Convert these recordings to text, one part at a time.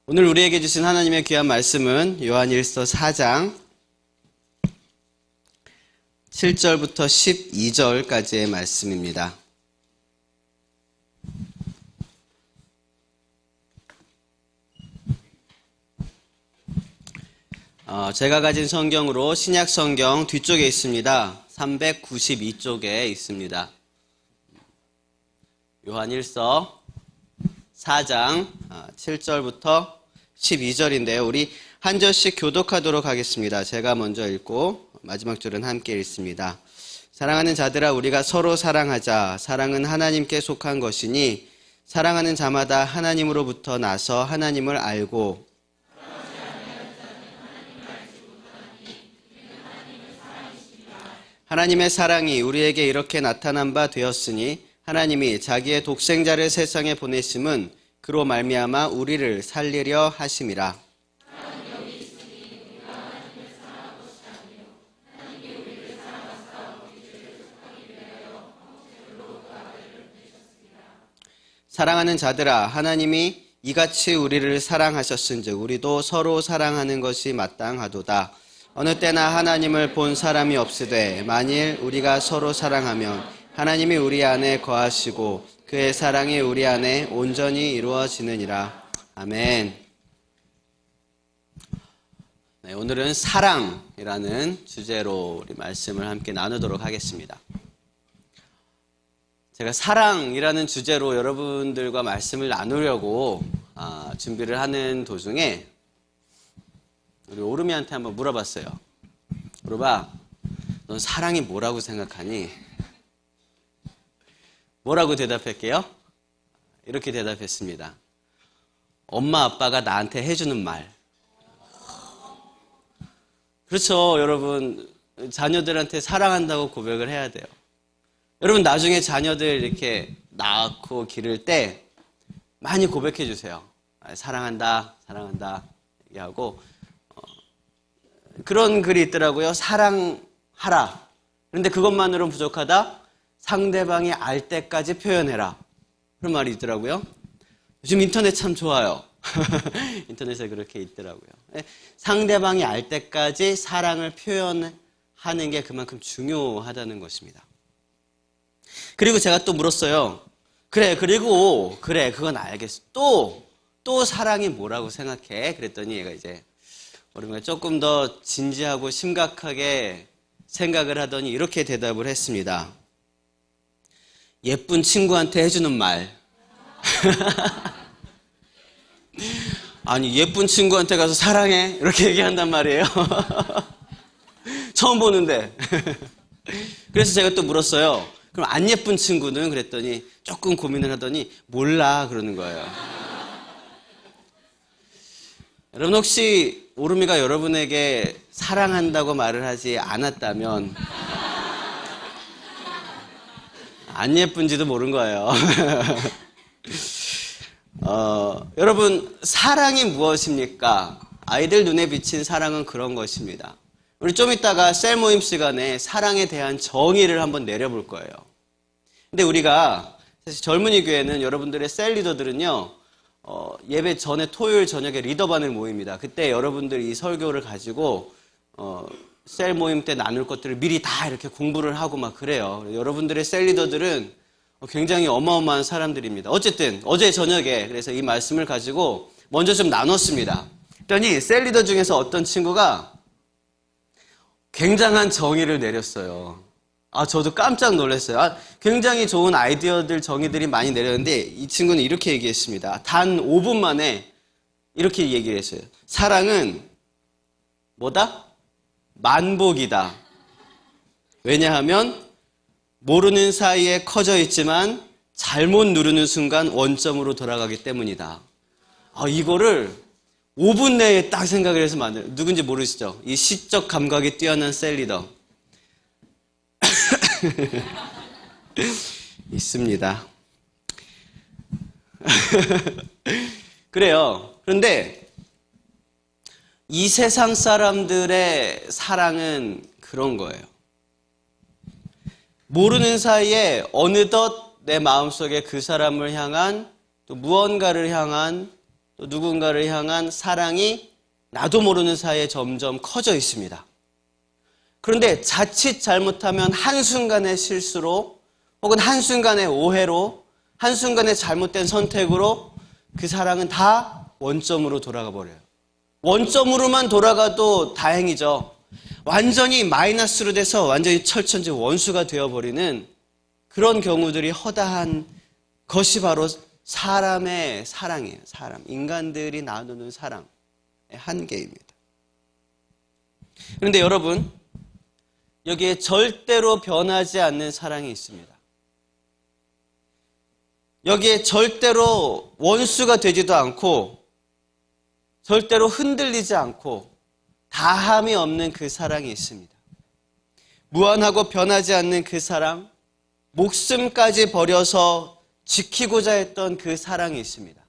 오늘 우리에게 주신 하나님의 귀한 말씀은 요한일서 4장 7절부터 12절까지의 말씀입니다. 제가 가진 성경으로 신약 성경 뒤쪽에 있습니다. 392쪽에 있습니다. 요한일서 4장 7절부터 12절인데요. 우리 한 절씩 교독하도록 하겠습니다. 제가 먼저 읽고 마지막 줄은 함께 읽습니다. 사랑하는 자들아, 우리가 서로 사랑하자. 사랑은 하나님께 속한 것이니 사랑하는 자마다 하나님으로부터 나서 하나님을 알고 하나님의 사랑이 우리에게 이렇게 나타난 바 되었으니 하나님이 자기의 독생자를 세상에 보내심은 그로 말미암아 우리를 살리려 하심이라. 사랑하는 자들아, 하나님이 이같이 우리를 사랑하셨은즉 우리도 서로 사랑하는 것이 마땅하도다. 어느 때나 하나님을 본 사람이 없으되 만일 우리가 서로 사랑하면 하나님이 우리 안에 거하시고 그의 사랑이 우리 안에 온전히 이루어지느니라. 아멘. 네, 오늘은 사랑이라는 주제로 우리 말씀을 함께 나누도록 하겠습니다. 제가 사랑이라는 주제로 여러분들과 말씀을 나누려고 준비를 하는 도중에 우리 오르미한테 한번 물어봤어요. 오르바, 넌 사랑이 뭐라고 생각하니? 뭐라고 대답할게요? 이렇게 대답했습니다. 엄마 아빠가 나한테 해주는 말. 그렇죠, 여러분. 자녀들한테 사랑한다고 고백을 해야 돼요. 여러분, 나중에 자녀들 이렇게 낳고 기를 때 많이 고백해 주세요. 사랑한다, 사랑한다 얘기하고 그런 글이 있더라고요. 사랑하라. 그런데 그것만으로는 부족하다. 상대방이 알 때까지 표현해라. 그런 말이 있더라고요. 요즘 인터넷 참 좋아요. 인터넷에 그렇게 있더라고요. 상대방이 알 때까지 사랑을 표현하는 게 그만큼 중요하다는 것입니다. 그리고 제가 또 물었어요. 그래, 그건 알겠어. 또 사랑이 뭐라고 생각해? 그랬더니 얘가 이제 우리가 조금 더 진지하고 심각하게 생각을 하더니 이렇게 대답을 했습니다. 예쁜 친구한테 해주는 말. 아니, 예쁜 친구한테 가서 사랑해? 이렇게 얘기한단 말이에요. 처음 보는데. 그래서 제가 또 물었어요. 그럼 안 예쁜 친구는? 그랬더니 조금 고민을 하더니 몰라 그러는 거예요. 여러분, 혹시 오르미가 여러분에게 사랑한다고 말을 하지 않았다면 안 예쁜지도 모른 거예요. 여러분, 사랑이 무엇입니까? 아이들 눈에 비친 사랑은 그런 것입니다. 우리 좀 이따가 셀 모임 시간에 사랑에 대한 정의를 한번 내려볼 거예요. 근데 우리가 사실 젊은이 교회는 여러분들의 셀 리더들은요, 예배 전에 토요일 저녁에 리더반을 모입니다. 그때 여러분들이 이 설교를 가지고 셀 모임 때 나눌 것들을 미리 다 이렇게 공부를 하고 막 그래요. 여러분들의 셀 리더들은 굉장히 어마어마한 사람들입니다. 어쨌든 어제 저녁에 그래서 이 말씀을 가지고 먼저 좀 나눴습니다. 그랬더니 셀 리더 중에서 어떤 친구가 굉장한 정의를 내렸어요. 저도 깜짝 놀랐어요. 굉장히 좋은 아이디어들, 정의들이 많이 내렸는데 이 친구는 이렇게 얘기했습니다. 단 5분 만에 이렇게 얘기를 했어요. 사랑은 뭐다? 만복이다. 왜냐하면 모르는 사이에 커져 있지만 잘못 누르는 순간 원점으로 돌아가기 때문이다. 이거를 5분 내에 딱 생각을 해서 누군지 모르시죠? 이 시적 감각이 뛰어난 셀 리더. 있습니다. 그래요. 그런데 이 세상 사람들의 사랑은 그런 거예요. 모르는 사이에 어느덧 내 마음속에 그 사람을 향한 또 무언가를 향한 또 누군가를 향한 사랑이 나도 모르는 사이에 점점 커져 있습니다. 그런데 자칫 잘못하면 한순간의 실수로 혹은 한순간의 오해로 한순간의 잘못된 선택으로 그 사랑은 다 원점으로 돌아가 버려요. 원점으로만 돌아가도 다행이죠. 완전히 마이너스로 돼서 완전히 철천지 원수가 되어버리는 그런 경우들이 허다한 것이 바로 사람의 사랑이에요. 인간들이 나누는 사랑의 한계입니다. 그런데 여러분, 여기에 절대로 변하지 않는 사랑이 있습니다. 여기에 절대로 원수가 되지도 않고 절대로 흔들리지 않고 다함이 없는 그 사랑이 있습니다. 무한하고 변하지 않는 그 사랑, 목숨까지 버려서 지키고자 했던 그 사랑이 있습니다.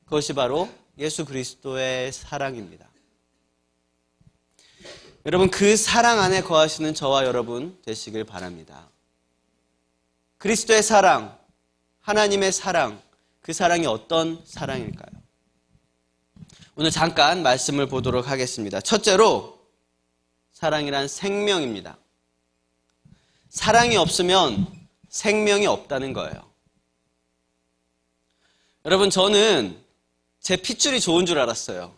그것이 바로 예수 그리스도의 사랑입니다. 여러분, 그 사랑 안에 거하시는 저와 여러분 되시길 바랍니다. 그리스도의 사랑, 하나님의 사랑, 그 사랑이 어떤 사랑일까요? 오늘 잠깐 말씀을 보도록 하겠습니다. 첫째로, 사랑이란 생명입니다. 사랑이 없으면 생명이 없다는 거예요. 여러분, 저는 제 핏줄이 좋은 줄 알았어요.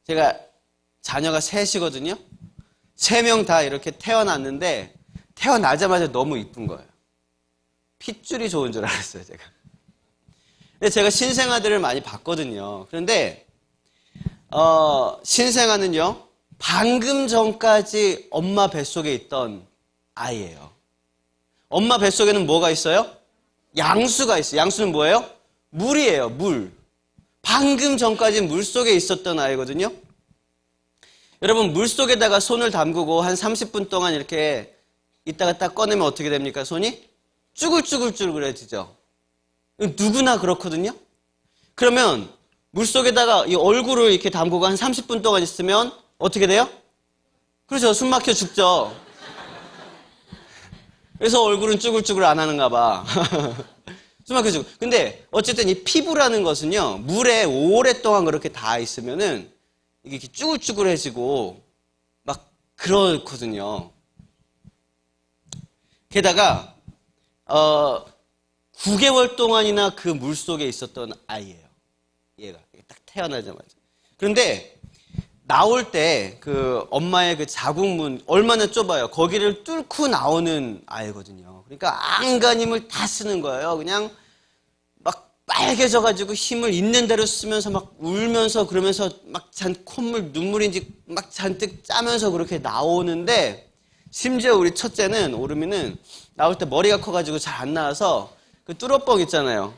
제가 자녀가 셋이거든요. 3명 다 이렇게 태어났는데 태어나자마자 너무 이쁜 거예요. 핏줄이 좋은 줄 알았어요, 제가. 근데 제가 신생아들을 많이 봤거든요. 그런데 신생아는요, 방금 전까지 엄마 뱃속에 있던 아이예요. 엄마 뱃속에는 뭐가 있어요? 양수가 있어요. 양수는 뭐예요? 물이에요, 물. 방금 전까지 물 속에 있었던 아이거든요. 여러분, 물 속에다가 손을 담그고 한 30분 동안 이렇게 있다가 딱 꺼내면 어떻게 됩니까? 손이 쭈글쭈글쭈글해지죠. 누구나 그렇거든요. 그러면 물 속에다가 이 얼굴을 이렇게 담그고 한 30분 동안 있으면 어떻게 돼요? 그렇죠. 숨 막혀 죽죠. 그래서 얼굴은 쭈글쭈글 안 하는가 봐. 숨 막혀 죽고. 근데 어쨌든 이 피부라는 것은요, 물에 오랫동안 그렇게 닿아 있으면은 이게 이렇게 쭈글쭈글해지고 막 그렇거든요. 게다가 9개월 동안이나 그 물 속에 있었던 아이예요. 얘가 딱 태어나자마자. 그런데 나올 때 그 엄마의 그 자궁문 얼마나 좁아요. 거기를 뚫고 나오는 아이거든요. 그러니까 안간 힘을 다 쓰는 거예요. 그냥 막 빨개져가지고 힘을 있는 대로 쓰면서 막 울면서 그러면서 막 콧물 눈물인지 막 잔뜩 짜면서 그렇게 나오는데, 심지어 우리 첫째는 오름이는 나올 때 머리가 커가지고 잘 안 나와서 그 뚫어뻥 있잖아요.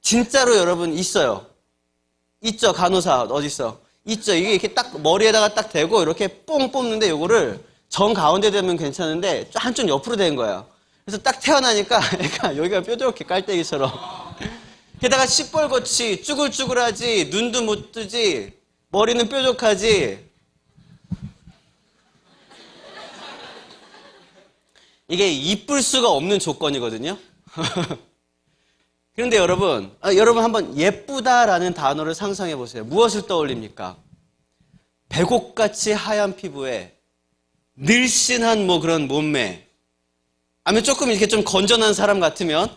진짜로 여러분 있어요. 있죠. 간호사 어딨어? 있죠. 이게 이렇게 딱 머리에다가 딱 대고 이렇게 뽕 뽑는데 요거를 정 가운데 되면 괜찮은데 한쪽 옆으로 된 거예요. 그래서 딱 태어나니까 애가 여기가 뾰족해, 깔때기처럼. 게다가 시뻘겋이 쭈글쭈글하지, 눈도 못 뜨지, 머리는 뾰족하지. 이게 이쁠 수가 없는 조건이거든요. 그런데 여러분 한번 예쁘다라는 단어를 상상해 보세요. 무엇을 떠올립니까? 백옥같이 하얀 피부에 늘씬한 뭐 그런 몸매, 아니면 조금 이렇게 좀 건전한 사람 같으면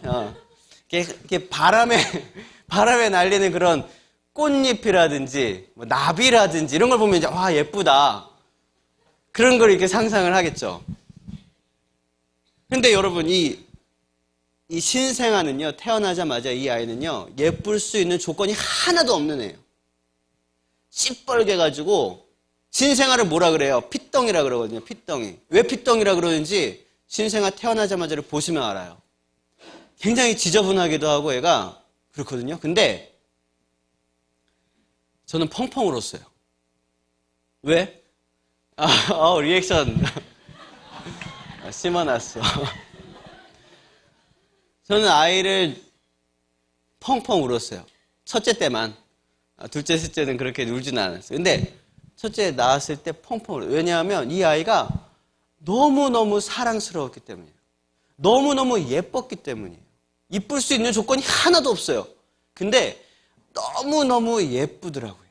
이렇게 바람에 날리는 그런 꽃잎이라든지 뭐 나비라든지 이런 걸 보면 이제 와 예쁘다, 그런 걸 이렇게 상상을 하겠죠. 근데 여러분 이 신생아는요, 태어나자마자 이 아이는요, 예쁠 수 있는 조건이 하나도 없는 애예요. 시뻘개가지고 신생아를 뭐라 그래요? 핏덩이라 그러거든요. 핏덩이. 왜 핏덩이라 그러는지 신생아 태어나자마자를 보시면 알아요. 굉장히 지저분하기도 하고 애가 그렇거든요. 근데 저는 펑펑 울었어요. 왜? 리액션 심어놨어. 저는 아이를 펑펑 울었어요. 첫째 때만. 둘째, 셋째는 그렇게 울지는 않았어요. 근데 첫째 낳았을 때 펑펑 울어요. 왜냐하면 이 아이가 너무너무 사랑스러웠기 때문이에요. 너무너무 예뻤기 때문이에요. 이쁠 수 있는 조건이 하나도 없어요. 근데 너무너무 예쁘더라고요.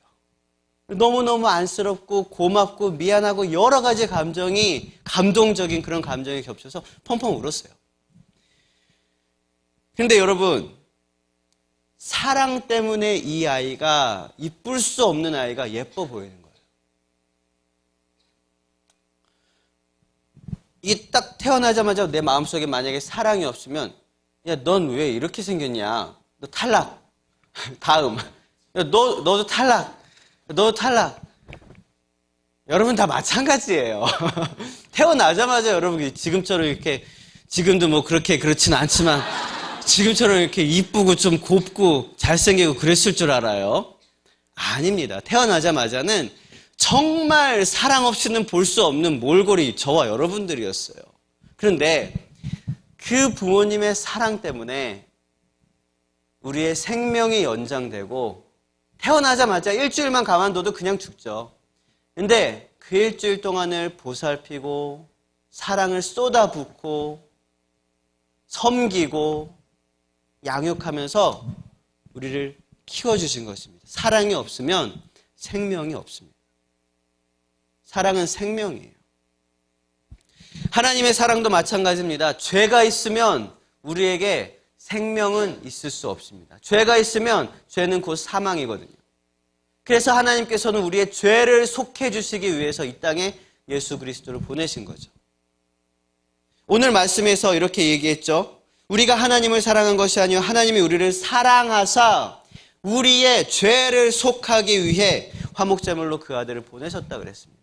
너무너무 안쓰럽고 고맙고 미안하고 여러 가지 감정이, 감동적인 그런 감정이 겹쳐서 펑펑 울었어요. 근데 여러분, 사랑 때문에 이 아이가, 이쁠 수 없는 아이가 예뻐 보이는 거예요. 이게 딱 태어나자마자 내 마음속에 만약에 사랑이 없으면, 야, 넌 왜 이렇게 생겼냐? 너 탈락. 다음. 야, 너도 탈락. 너도 탈락. 여러분 다 마찬가지예요. 태어나자마자 여러분 지금처럼 이렇게, 지금도 뭐 그렇게 그렇진 않지만, 지금처럼 이렇게 이쁘고 좀 곱고 잘생기고 그랬을 줄 알아요? 아닙니다. 태어나자마자는 정말 사랑 없이는 볼 수 없는 몰골이 저와 여러분들이었어요. 그런데 그 부모님의 사랑 때문에 우리의 생명이 연장되고 태어나자마자 일주일만 가만둬도 그냥 죽죠. 근데 그 일주일 동안을 보살피고 사랑을 쏟아붓고 섬기고 양육하면서 우리를 키워주신 것입니다. 사랑이 없으면 생명이 없습니다. 사랑은 생명이에요. 하나님의 사랑도 마찬가지입니다. 죄가 있으면 우리에게 생명은 있을 수 없습니다. 죄가 있으면 죄는 곧 사망이거든요. 그래서 하나님께서는 우리의 죄를 속해 주시기 위해서 이 땅에 예수 그리스도를 보내신 거죠. 오늘 말씀에서 이렇게 얘기했죠. 우리가 하나님을 사랑한 것이 아니요 하나님이 우리를 사랑하사 우리의 죄를 속하기 위해 화목제물로 그 아들을 보내셨다 그랬습니다.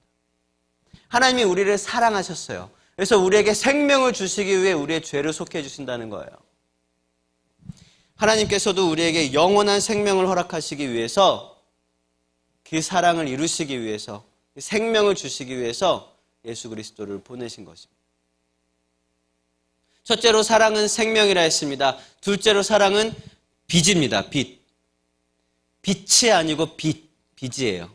하나님이 우리를 사랑하셨어요. 그래서 우리에게 생명을 주시기 위해 우리의 죄를 속해 주신다는 거예요. 하나님께서도 우리에게 영원한 생명을 허락하시기 위해서, 그 사랑을 이루시기 위해서, 생명을 주시기 위해서 예수 그리스도를 보내신 것입니다. 첫째로 사랑은 생명이라 했습니다. 둘째로 사랑은 빚입니다. 빚. 빛이 아니고 빚이에요.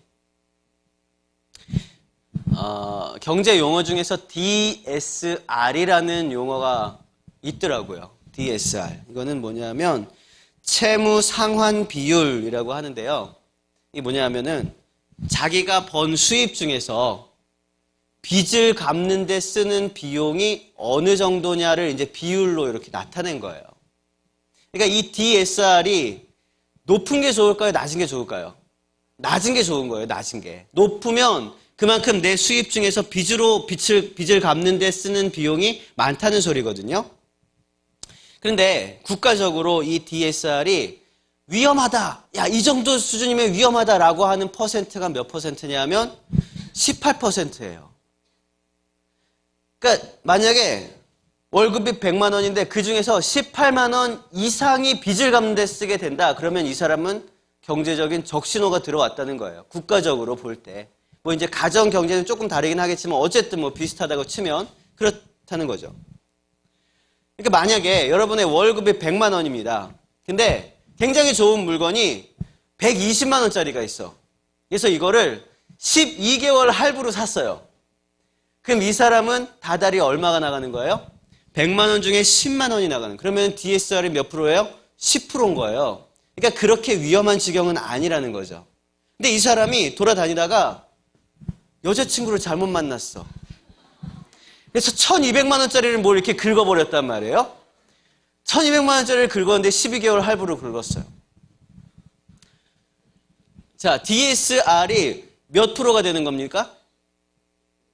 경제 용어 중에서 DSR이라는 용어가 있더라고요. DSR. 이거는 뭐냐면 채무 상환 비율이라고 하는데요. 이게 뭐냐면은 자기가 번 수입 중에서 빚을 갚는 데 쓰는 비용이 어느 정도냐를 이제 비율로 이렇게 나타낸 거예요. 그러니까 이 DSR이 높은 게 좋을까요? 낮은 게 좋을까요? 낮은 게 좋은 거예요. 낮은 게. 높으면 그만큼 내 수입 중에서 빚을 갚는 데 쓰는 비용이 많다는 소리거든요. 그런데 국가적으로 이 DSR이 위험하다. 야, 이 정도 수준이면 위험하다라고 하는 퍼센트가 몇 퍼센트냐면 18%예요. 그러니까 만약에 월급이 100만 원인데 그중에서 18만 원 이상이 빚을 갚는 데 쓰게 된다. 그러면 이 사람은 경제적인 적신호가 들어왔다는 거예요. 국가적으로 볼 때. 뭐 이제 가정 경제는 조금 다르긴 하겠지만 어쨌든 뭐 비슷하다고 치면 그렇다는 거죠. 그러니까 만약에 여러분의 월급이 100만 원입니다. 근데 굉장히 좋은 물건이 120만 원짜리가 있어. 그래서 이거를 12개월 할부로 샀어요. 그럼 이 사람은 다달이 얼마가 나가는 거예요? 100만 원 중에 10만 원이 나가는. 그러면 DSR이 몇 프로예요? 10%인 거예요. 그러니까 그렇게 위험한 지경은 아니라는 거죠. 근데 이 사람이 돌아다니다가 여자친구를 잘못 만났어. 그래서 1200만 원짜리를 뭘 이렇게 긁어버렸단 말이에요. 1200만 원짜리를 긁었는데 12개월 할부로 긁었어요. 자, DSR이 몇 프로가 되는 겁니까?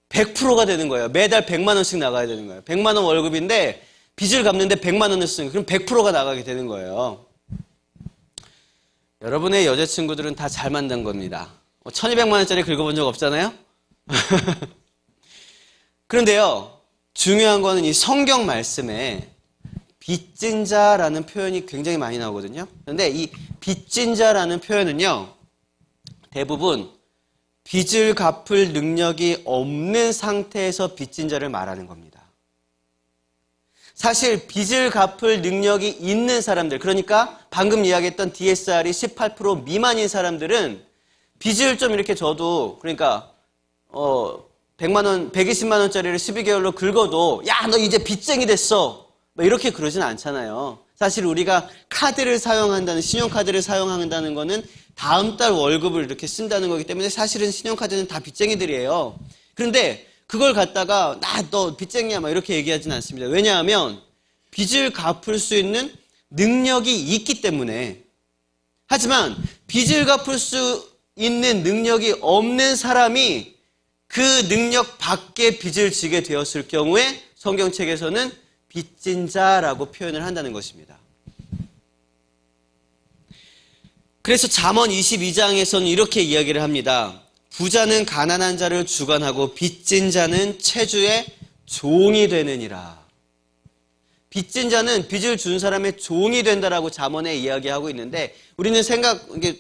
100%가 되는 거예요. 매달 100만 원씩 나가야 되는 거예요. 100만 원 월급인데 빚을 갚는데 100만 원을 쓰는 거예요. 그럼 100%가 나가게 되는 거예요. 여러분의 여자친구들은 다 잘 만난 겁니다. 1200만 원짜리 긁어본 적 없잖아요? 그런데요, 중요한 거는 이 성경 말씀에 빚진 자라는 표현이 굉장히 많이 나오거든요. 그런데 이 빚진 자라는 표현은요, 대부분 빚을 갚을 능력이 없는 상태에서 빚진 자를 말하는 겁니다. 사실 빚을 갚을 능력이 있는 사람들, 그러니까 방금 이야기했던 DSR이 18% 미만인 사람들은 빚을 좀 이렇게 져도, 그러니까 100만 원, 120만 원짜리를 12개월로 긁어도 야, 너 이제 빚쟁이 됐어. 뭐 이렇게 그러진 않잖아요. 사실 우리가 카드를 사용한다는, 신용카드를 사용한다는 거는 다음 달 월급을 이렇게 쓴다는 거기 때문에 사실은 신용카드는 다 빚쟁이들이에요. 그런데 그걸 갖다가 너 빚쟁이야 막 이렇게 얘기하지는 않습니다. 왜냐하면 빚을 갚을 수 있는 능력이 있기 때문에. 하지만 빚을 갚을 수 있는 능력이 없는 사람이 그 능력 밖에 빚을 지게 되었을 경우에 성경책에서는 빚진 자라고 표현을 한다는 것입니다. 그래서 잠언 22장에서는 이렇게 이야기를 합니다. 부자는 가난한 자를 주관하고 빚진 자는 채주의 종이 되느니라. 빚진 자는 빚을 준 사람의 종이 된다라고 잠언에 이야기하고 있는데, 우리는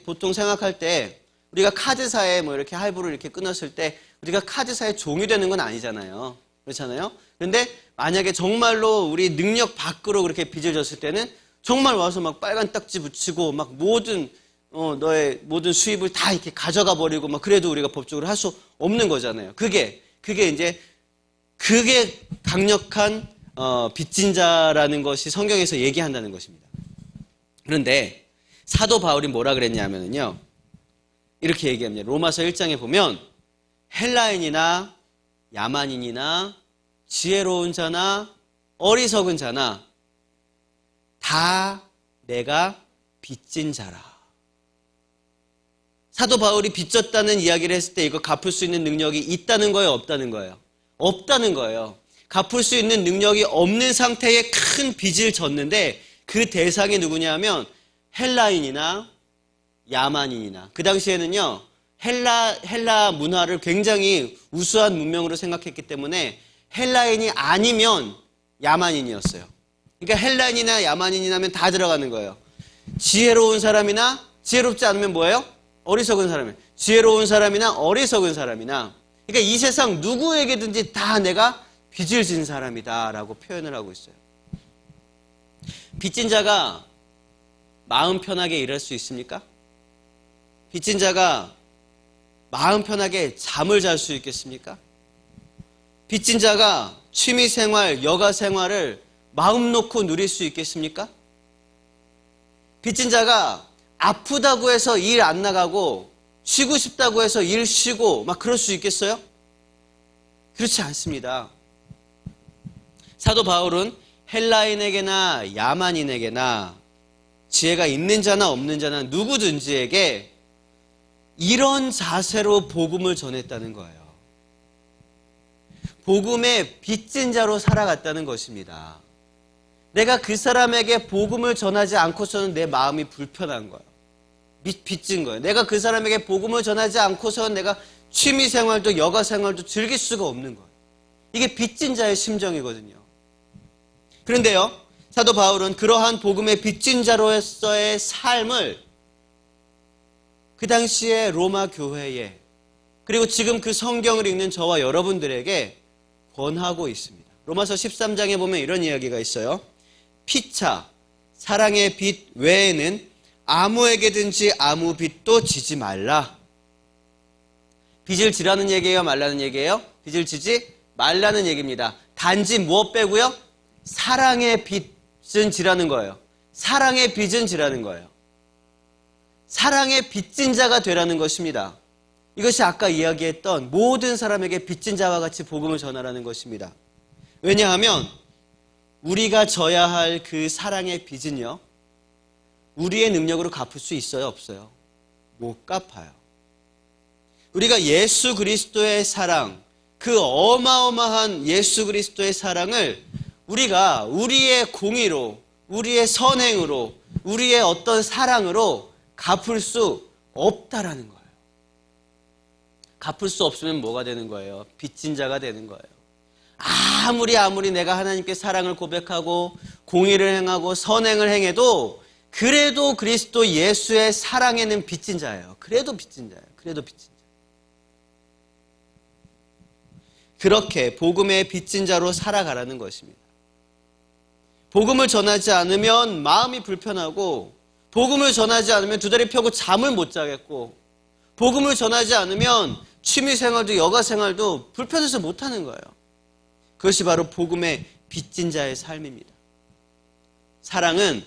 보통 생각할 때 우리가 카드사에 뭐 이렇게 할부를 이렇게 끊었을 때 우리가 카드사의 종이 되는 건 아니잖아요. 그렇잖아요. 그런데 만약에 정말로 우리 능력 밖으로 그렇게 빚을 졌을 때는 정말 와서 막 빨간 딱지 붙이고 막 너의 모든 수입을 다 이렇게 가져가 버리고 막 그래도 우리가 법적으로 할 수 없는 거잖아요. 그게 강력한 빚진 자라는 것이 성경에서 얘기한다는 것입니다. 그런데 사도 바울이 뭐라 그랬냐면요, 이렇게 얘기합니다. 로마서 1장에 보면 헬라인이나 야만인이나 지혜로운 자나 어리석은 자나 다 내가 빚진 자라. 사도 바울이 빚졌다는 이야기를 했을 때 이거 갚을 수 있는 능력이 있다는 거예요, 없다는 거예요? 없다는 거예요. 갚을 수 있는 능력이 없는 상태에 큰 빚을 졌는데 그 대상이 누구냐면 헬라인이나 야만인이나. 그 당시에는요, 헬라 문화를 굉장히 우수한 문명으로 생각했기 때문에 헬라인이 아니면 야만인이었어요. 그러니까 헬라인이나 야만인이라면 다 들어가는 거예요. 지혜로운 사람이나 지혜롭지 않으면 뭐예요? 어리석은 사람이에요. 지혜로운 사람이나 어리석은 사람이나. 그러니까 이 세상 누구에게든지 다 내가 빚을 진 사람이다 라고 표현을 하고 있어요. 빚진 자가 마음 편하게 일할 수 있습니까? 빚진 자가 마음 편하게 잠을 잘 수 있겠습니까? 빚진 자가 취미생활, 여가생활을 마음 놓고 누릴 수 있겠습니까? 빚진 자가 아프다고 해서 일 안 나가고 쉬고 싶다고 해서 일 쉬고 막 그럴 수 있겠어요? 그렇지 않습니다. 사도 바울은 헬라인에게나 야만인에게나 지혜가 있는 자나 없는 자나 누구든지에게 이런 자세로 복음을 전했다는 거예요. 복음의 빚진 자로 살아갔다는 것입니다. 내가 그 사람에게 복음을 전하지 않고서는 내 마음이 불편한 거예요. 빚진 거예요. 내가 그 사람에게 복음을 전하지 않고서는 내가 취미생활도 여가생활도 즐길 수가 없는 거예요. 이게 빚진 자의 심정이거든요. 그런데요, 사도 바울은 그러한 복음의 빚진 자로서의 삶을 그 당시에 로마 교회에, 그리고 지금 그 성경을 읽는 저와 여러분들에게 권하고 있습니다. 로마서 13장에 보면 이런 이야기가 있어요. 피차, 사랑의 빚 외에는 아무에게든지 아무 빚도 지지 말라. 빚을 지라는 얘기예요, 말라는 얘기예요? 빚을 지지 말라는 얘기입니다. 단지 무엇 빼고요? 사랑의 빚은 지라는 거예요. 사랑의 빚은 지라는 거예요. 사랑의 빚진 자가 되라는 것입니다. 이것이 아까 이야기했던 모든 사람에게 빚진 자와 같이 복음을 전하라는 것입니다. 왜냐하면 우리가 져야 할 그 사랑의 빚은요, 우리의 능력으로 갚을 수 있어요, 없어요? 못 갚아요. 우리가 예수 그리스도의 사랑, 그 어마어마한 예수 그리스도의 사랑을 우리가 우리의 공의로, 우리의 선행으로, 우리의 어떤 사랑으로 갚을 수 없다라는 거예요. 갚을 수 없으면 뭐가 되는 거예요? 빚진 자가 되는 거예요. 아무리 내가 하나님께 사랑을 고백하고 공의를 행하고 선행을 행해도 그래도 그리스도 예수의 사랑에는 빚진 자예요. 그래도 빚진 자예요. 그래도 빚진 자. 그렇게 복음의 빚진 자로 살아가라는 것입니다. 복음을 전하지 않으면 마음이 불편하고, 복음을 전하지 않으면 두 다리 펴고 잠을 못 자겠고, 복음을 전하지 않으면 취미생활도 여가생활도 불편해서 못하는 거예요. 그것이 바로 복음의 빚진 자의 삶입니다. 사랑은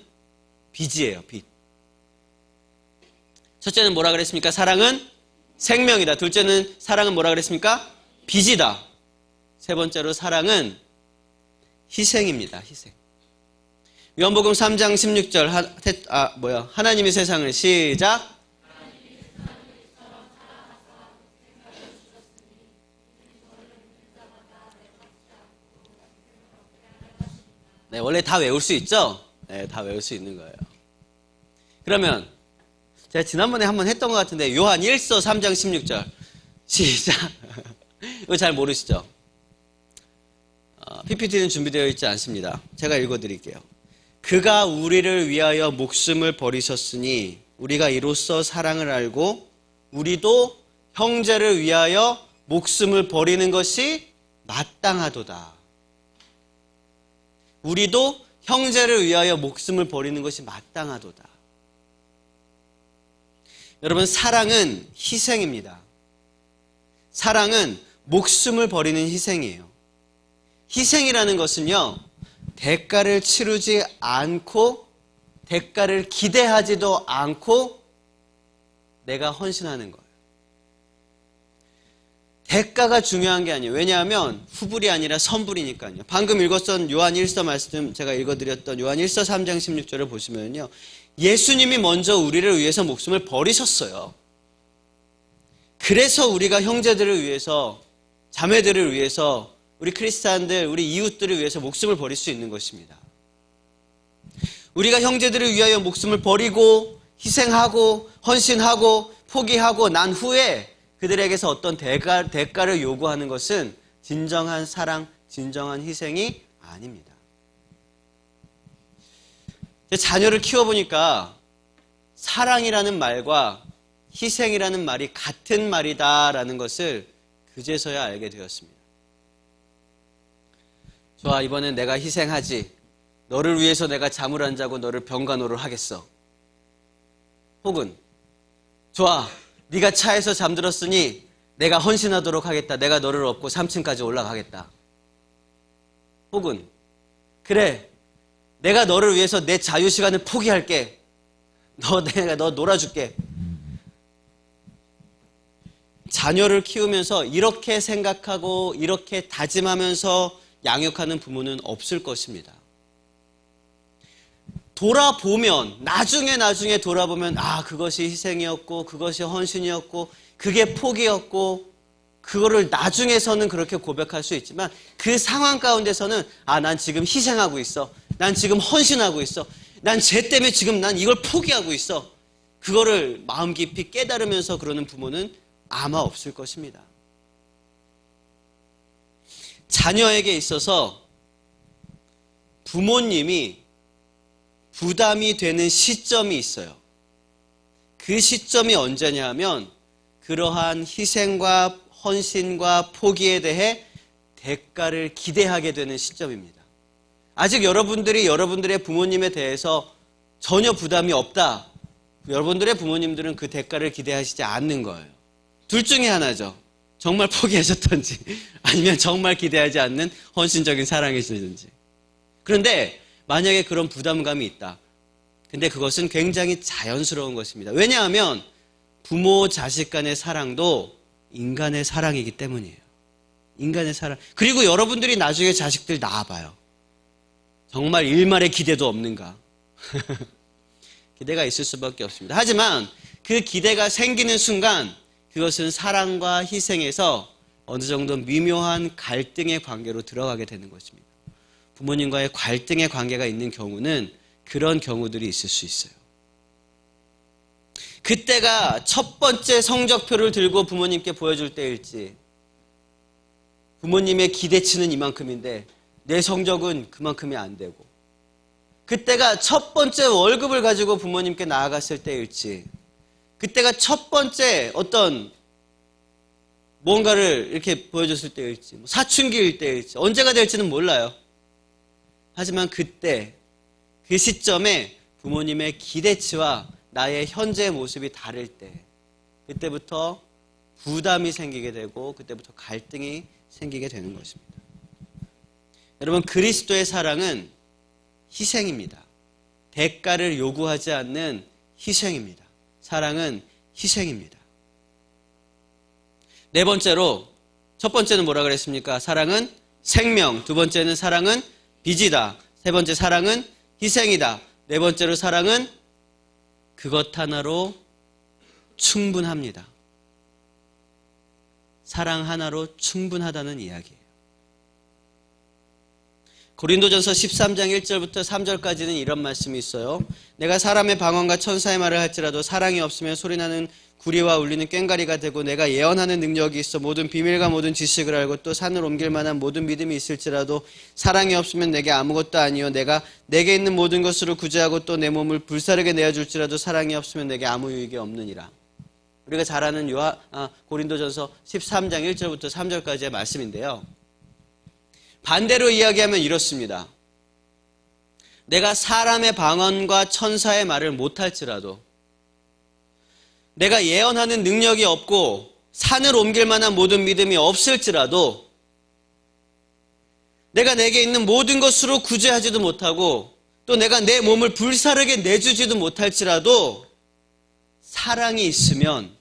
빚이에요, 빚. 첫째는 뭐라 그랬습니까? 사랑은 생명이다. 둘째는 사랑은 뭐라 그랬습니까? 빚이다. 세 번째로 사랑은 희생입니다. 희생. 요한복음 3장 16절 하나님이 세상을 시작. 네, 원래 다 외울 수 있죠? 네, 다 외울 수 있는 거예요. 그러면 제가 지난번에 한번 했던 것 같은데 요한 1서 3장 16절 시작. 이거 잘 모르시죠? PPT는 준비되어 있지 않습니다. 제가 읽어드릴게요. 그가 우리를 위하여 목숨을 버리셨으니 우리가 이로써 사랑을 알고 우리도 형제를 위하여 목숨을 버리는 것이 마땅하도다. 우리도 형제를 위하여 목숨을 버리는 것이 마땅하도다. 여러분, 사랑은 희생입니다. 사랑은 목숨을 버리는 희생이에요. 희생이라는 것은요, 대가를 치르지 않고 대가를 기대하지도 않고 내가 헌신하는 거예요. 대가가 중요한 게 아니에요. 왜냐하면 후불이 아니라 선불이니까요. 방금 읽었던 요한 1서 말씀, 제가 읽어드렸던 요한 1서 3장 16절을 보시면요, 예수님이 먼저 우리를 위해서 목숨을 버리셨어요. 그래서 우리가 형제들을 위해서, 자매들을 위해서, 우리 크리스찬들, 우리 이웃들을 위해서 목숨을 버릴 수 있는 것입니다. 우리가 형제들을 위하여 목숨을 버리고 희생하고 헌신하고 포기하고 난 후에 그들에게서 어떤 대가를 요구하는 것은 진정한 사랑, 진정한 희생이 아닙니다. 자녀를 키워보니까 사랑이라는 말과 희생이라는 말이 같은 말이다라는 것을 그제서야 알게 되었습니다. 좋아, 이번엔 내가 희생하지. 너를 위해서 내가 잠을 안 자고 너를 병간호를 하겠어. 혹은 좋아, 네가 차에서 잠들었으니 내가 헌신하도록 하겠다. 내가 너를 업고 3층까지 올라가겠다. 혹은 그래, 내가 너를 위해서 내 자유시간을 포기할게. 내가 너 놀아줄게. 자녀를 키우면서 이렇게 생각하고 이렇게 다짐하면서 양육하는 부모는 없을 것입니다. 돌아보면, 나중에 돌아보면, 그것이 희생이었고, 그것이 헌신이었고, 그게 포기였고, 그거를 나중에서는 그렇게 고백할 수 있지만, 그 상황 가운데서는, 난 지금 희생하고 있어. 난 지금 헌신하고 있어. 난 쟤 때문에 지금 난 이걸 포기하고 있어. 그거를 마음 깊이 깨달으면서 그러는 부모는 아마 없을 것입니다. 자녀에게 있어서 부모님이 부담이 되는 시점이 있어요. 그 시점이 언제냐 하면 그러한 희생과 헌신과 포기에 대해 대가를 기대하게 되는 시점입니다. 아직 여러분들이 여러분들의 부모님에 대해서 전혀 부담이 없다. 여러분들의 부모님들은 그 대가를 기대하시지 않는 거예요. 둘 중에 하나죠. 정말 포기하셨던지 아니면 정말 기대하지 않는 헌신적인 사랑이시든지. 그런데 만약에 그런 부담감이 있다. 근데 그것은 굉장히 자연스러운 것입니다. 왜냐하면 부모 자식 간의 사랑도 인간의 사랑이기 때문이에요. 인간의 사랑. 그리고 여러분들이 나중에 자식들 낳아봐요. 정말 일말의 기대도 없는가? 기대가 있을 수밖에 없습니다. 하지만 그 기대가 생기는 순간 그것은 사랑과 희생에서 어느 정도 미묘한 갈등의 관계로 들어가게 되는 것입니다. 부모님과의 갈등의 관계가 있는 경우는 그런 경우들이 있을 수 있어요. 그때가 첫 번째 성적표를 들고 부모님께 보여줄 때일지, 부모님의 기대치는 이만큼인데 내 성적은 그만큼이 안 되고, 그때가 첫 번째 월급을 가지고 부모님께 나아갔을 때일지, 그때가 첫 번째 어떤 뭔가를 이렇게 보여줬을 때일지, 사춘기일 때일지, 언제가 될지는 몰라요. 하지만 그때, 그 시점에 부모님의 기대치와 나의 현재의 모습이 다를 때, 그때부터 부담이 생기게 되고 그때부터 갈등이 생기게 되는 것입니다. 여러분, 그리스도의 사랑은 희생입니다. 대가를 요구하지 않는 희생입니다. 사랑은 희생입니다. 네 번째로, 첫 번째는 뭐라 그랬습니까? 사랑은 생명. 두 번째는 사랑은 빚이다. 세 번째 사랑은 희생이다. 네 번째로 사랑은 그것 하나로 충분합니다. 사랑 하나로 충분하다는 이야기예요. 고린도전서 13장 1절부터 3절까지는 이런 말씀이 있어요. 내가 사람의 방언과 천사의 말을 할지라도 사랑이 없으면 소리나는 구리와 울리는 꽹과리가 되고, 내가 예언하는 능력이 있어 모든 비밀과 모든 지식을 알고 또 산을 옮길 만한 모든 믿음이 있을지라도 사랑이 없으면 내게 아무것도 아니요, 내가 내게 있는 모든 것으로 구제하고 또 내 몸을 불사르게 내어줄지라도 사랑이 없으면 내게 아무 유익이 없느니라. 우리가 잘 아는 고린도전서 13장 1절부터 3절까지의 말씀인데요. 반대로 이야기하면 이렇습니다. 내가 사람의 방언과 천사의 말을 못할지라도, 내가 예언하는 능력이 없고 산을 옮길 만한 모든 믿음이 없을지라도, 내가 내게 있는 모든 것으로 구제하지도 못하고 또 내가 내 몸을 불사르게 내주지도 못할지라도 사랑이 있으면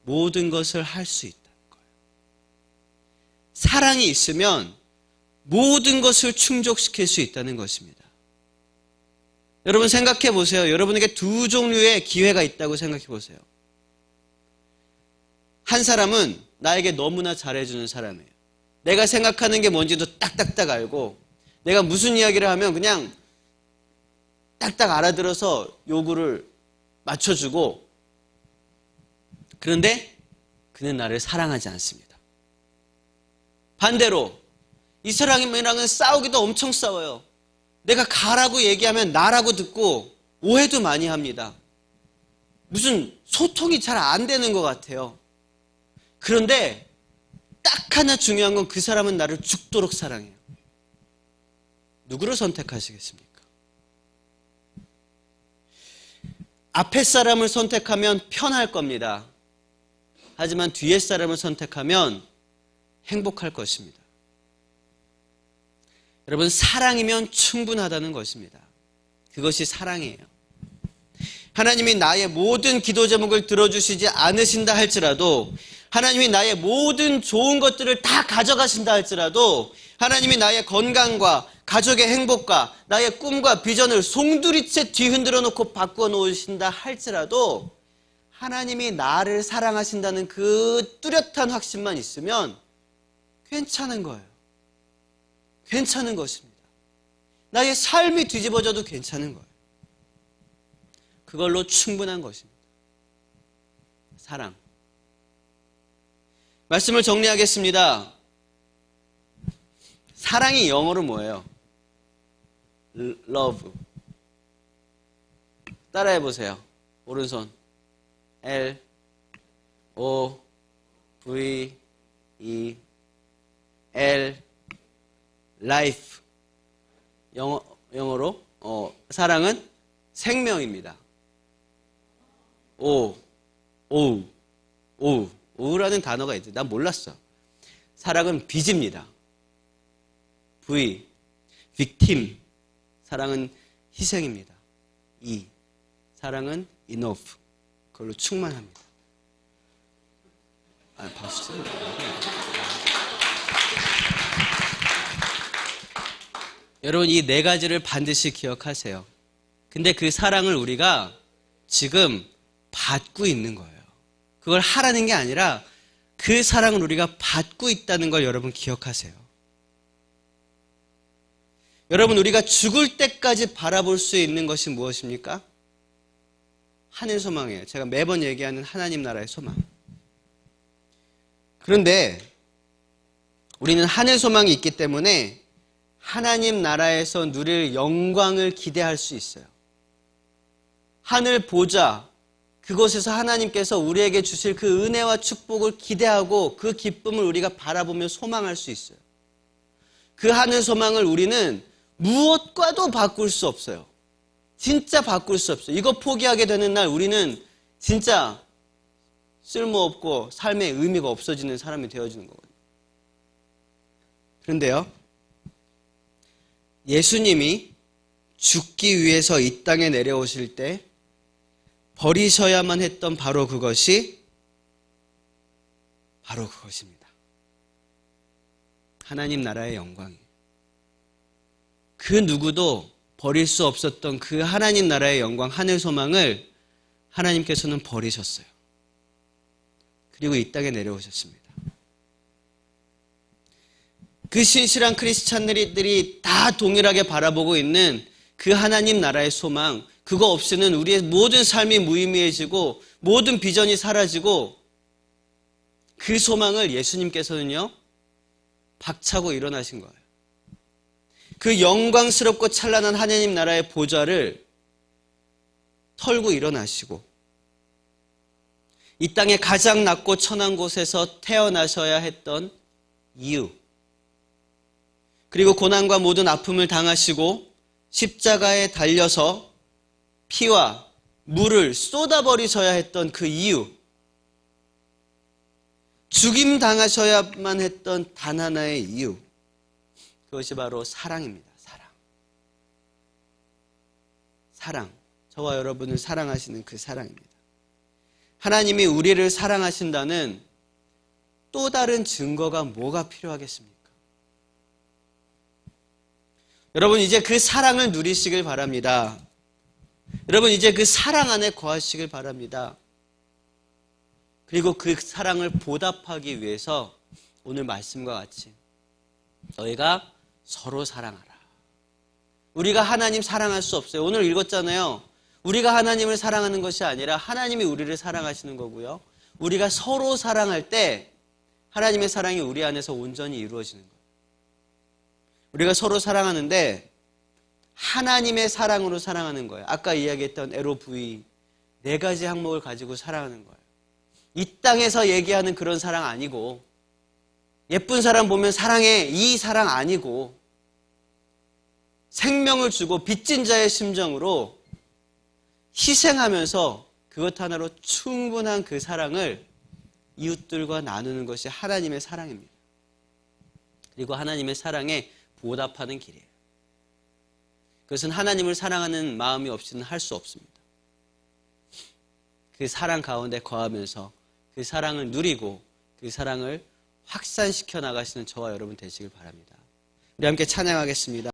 모든 것을 할 수 있다는 거예요. 사랑이 있으면 모든 것을 충족시킬 수 있다는 것입니다. 여러분 생각해 보세요. 여러분에게 두 종류의 기회가 있다고 생각해 보세요. 한 사람은 나에게 너무나 잘해주는 사람이에요. 내가 생각하는 게 뭔지도 딱딱딱 알고, 내가 무슨 이야기를 하면 그냥 딱딱 알아들어서 요구를 맞춰주고, 그런데 그는 나를 사랑하지 않습니다. 반대로 이 사람이랑은 싸우기도 엄청 싸워요. 내가 가라고 얘기하면 나라고 듣고 오해도 많이 합니다. 무슨 소통이 잘 안 되는 것 같아요. 그런데 딱 하나 중요한 건 그 사람은 나를 죽도록 사랑해요. 누구를 선택하시겠습니까? 앞에 사람을 선택하면 편할 겁니다. 하지만 뒤에 사람을 선택하면 행복할 것입니다. 여러분, 사랑이면 충분하다는 것입니다. 그것이 사랑이에요. 하나님이 나의 모든 기도 제목을 들어주시지 않으신다 할지라도, 하나님이 나의 모든 좋은 것들을 다 가져가신다 할지라도, 하나님이 나의 건강과 가족의 행복과 나의 꿈과 비전을 송두리째 뒤흔들어 놓고 바꾸어 놓으신다 할지라도, 하나님이 나를 사랑하신다는 그 뚜렷한 확신만 있으면 괜찮은 거예요. 괜찮은 것입니다. 나의 삶이 뒤집어져도 괜찮은 거예요. 그걸로 충분한 것입니다. 사랑. 말씀을 정리하겠습니다. 사랑이 영어로 뭐예요? love. 따라해 보세요. 오른손. L O V E L life. 영어로 사랑은 생명입니다. 오우라는 단어가 있지. 난 몰랐어. 사랑은 빚입니다. V, victim. 사랑은 희생입니다. E, 사랑은 enough. 그걸로 충만합니다. 박수 치는 거예요. 여러분, 이 네 가지를 반드시 기억하세요. 근데 그 사랑을 우리가 지금 받고 있는 거예요. 그걸 하라는 게 아니라 그 사랑을 우리가 받고 있다는 걸 여러분 기억하세요. 여러분, 우리가 죽을 때까지 바라볼 수 있는 것이 무엇입니까? 하늘 소망이에요. 제가 매번 얘기하는 하나님 나라의 소망. 그런데 우리는 하늘 소망이 있기 때문에 하나님 나라에서 누릴 영광을 기대할 수 있어요. 하늘 보좌, 그곳에서 하나님께서 우리에게 주실 그 은혜와 축복을 기대하고 그 기쁨을 우리가 바라보며 소망할 수 있어요. 그 하늘 소망을 우리는 무엇과도 바꿀 수 없어요. 진짜 바꿀 수 없어요. 이거 포기하게 되는 날 우리는 진짜 쓸모없고 삶의 의미가 없어지는 사람이 되어지는 거거든요. 그런데요, 예수님이 죽기 위해서 이 땅에 내려오실 때 버리셔야만 했던 바로 그것입니다. 하나님 나라의 영광이에요. 그 누구도 버릴 수 없었던 그 하나님 나라의 영광, 하늘 소망을 하나님께서는 버리셨어요. 그리고 이 땅에 내려오셨습니다. 그 신실한 크리스찬들이 다 동일하게 바라보고 있는 그 하나님 나라의 소망, 그거 없이는 우리의 모든 삶이 무의미해지고 모든 비전이 사라지고 그 소망을 예수님께서는요, 박차고 일어나신 거예요. 그 영광스럽고 찬란한 하나님 나라의 보좌를 털고 일어나시고 이 땅의 가장 낮고 천한 곳에서 태어나셔야 했던 이유, 그리고 고난과 모든 아픔을 당하시고 십자가에 달려서 피와 물을 쏟아버리셔야 했던 그 이유, 죽임 당하셔야만 했던 단 하나의 이유, 그것이 바로 사랑입니다. 사랑. 저와 여러분을 사랑하시는 그 사랑입니다. 하나님이 우리를 사랑하신다는 또 다른 증거가 뭐가 필요하겠습니까? 여러분, 이제 그 사랑을 누리시길 바랍니다. 여러분, 이제 그 사랑 안에 거하시길 바랍니다. 그리고 그 사랑을 보답하기 위해서 오늘 말씀과 같이 너희가 서로 사랑하라. 우리가 하나님 사랑할 수 없어요. 오늘 읽었잖아요. 우리가 하나님을 사랑하는 것이 아니라 하나님이 우리를 사랑하시는 거고요. 우리가 서로 사랑할 때 하나님의 사랑이 우리 안에서 온전히 이루어지는 거예요. 우리가 서로 사랑하는데 하나님의 사랑으로 사랑하는 거예요. 아까 이야기했던 LOV, 4가지 항목을 가지고 사랑하는 거예요. 이 땅에서 얘기하는 그런 사랑 아니고, 예쁜 사람 보면 사랑해, 이 사랑 아니고, 생명을 주고 빚진 자의 심정으로 희생하면서 그것 하나로 충분한 그 사랑을 이웃들과 나누는 것이 하나님의 사랑입니다. 그리고 하나님의 사랑에 보답하는 길이에요. 그것은 하나님을 사랑하는 마음이 없이는 할 수 없습니다. 그 사랑 가운데 거하면서 그 사랑을 누리고 그 사랑을 확산시켜 나가시는 저와 여러분 되시길 바랍니다. 우리 함께 찬양하겠습니다.